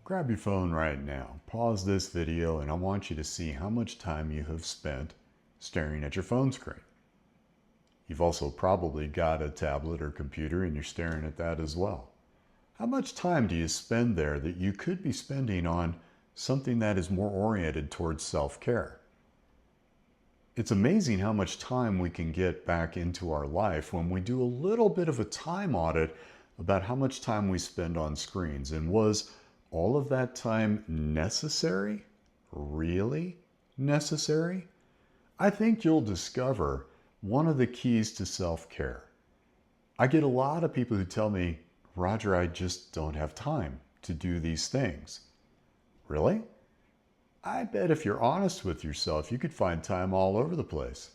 Grab your phone right now, pause this video, and I want you to see how much time you have spent staring at your phone screen. You've also probably got a tablet or computer and you're staring at that as well. How much time do you spend there that you could be spending on something that is more oriented towards self-care? It's amazing how much time we can get back into our life when we do a little bit of a time audit about how much time we spend on screens. And was all of that time necessary? Really necessary? I think you'll discover one of the keys to self-care. I get a lot of people who tell me, Roger, I just don't have time to do these things. Really? I bet if you're honest with yourself, you could find time all over the place.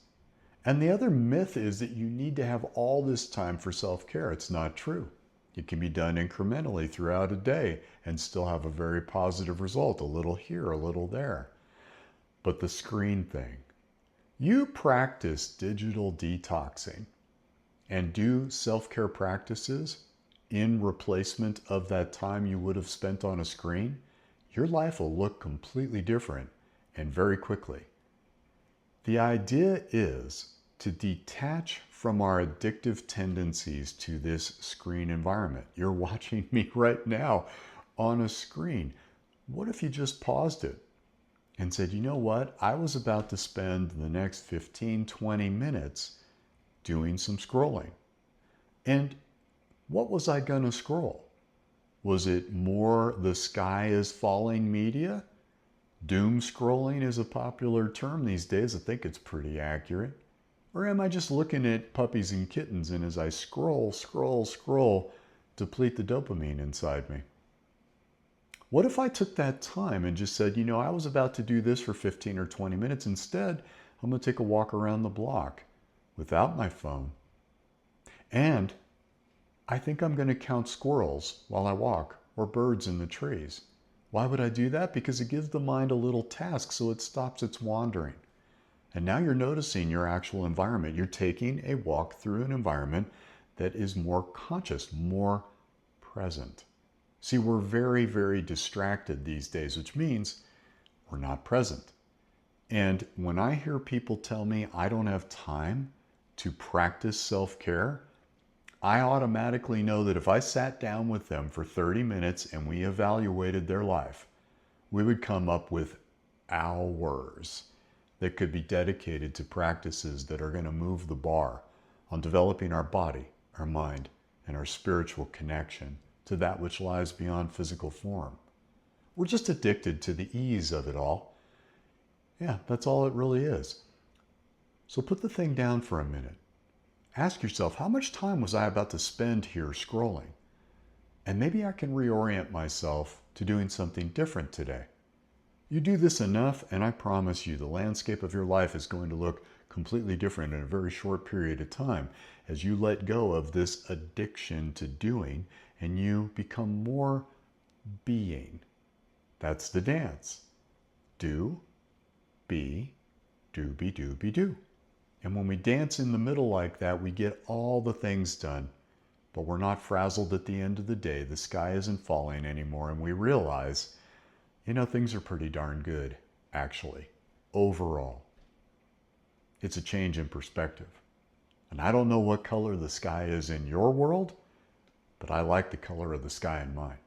And the other myth is that you need to have all this time for self-care. It's not true. It can be done incrementally throughout a day and still have a very positive result, a little here, a little there. But the screen thing, you practice digital detoxing and do self-care practices in replacement of that time you would have spent on a screen, your life will look completely different and very quickly. The idea is to detach from our addictive tendencies to this screen environment. You're watching me right now on a screen. What if you just paused it and said, you know what? I was about to spend the next 15, 20 minutes doing some scrolling. And what was I going to scroll? Was it more the sky is falling media? Doom scrolling is a popular term these days. I think it's pretty accurate. Or am I just looking at puppies and kittens, and as I scroll, deplete the dopamine inside me? What if I took that time and just said, you know, I was about to do this for 15 or 20 minutes. Instead, I'm going to take a walk around the block without my phone. And I think I'm going to count squirrels while I walk, or birds in the trees. Why would I do that? Because it gives the mind a little task so it stops its wandering. And now you're noticing your actual environment. You're taking a walk through an environment that is more conscious, more present. See, we're very, very distracted these days, which means we're not present. And when I hear people tell me I don't have time to practice self-care, I automatically know that if I sat down with them for 30 minutes and we evaluated their life, we would come up with hours that could be dedicated to practices that are going to move the bar on developing our body, our mind, and our spiritual connection to that which lies beyond physical form. We're just addicted to the ease of it all. Yeah, that's all it really is. So put the thing down for a minute. Ask yourself, how much time was I about to spend here scrolling? And maybe I can reorient myself to doing something different today. You do this enough, and I promise you the landscape of your life is going to look completely different in a very short period of time as you let go of this addiction to doing and you become more being. That's the dance. Do, be, do. And when we dance in the middle like that, we get all the things done, but we're not frazzled at the end of the day. The sky isn't falling anymore, and we realize, you know, things are pretty darn good, actually, overall. It's a change in perspective. And I don't know what color the sky is in your world, but I like the color of the sky in mine.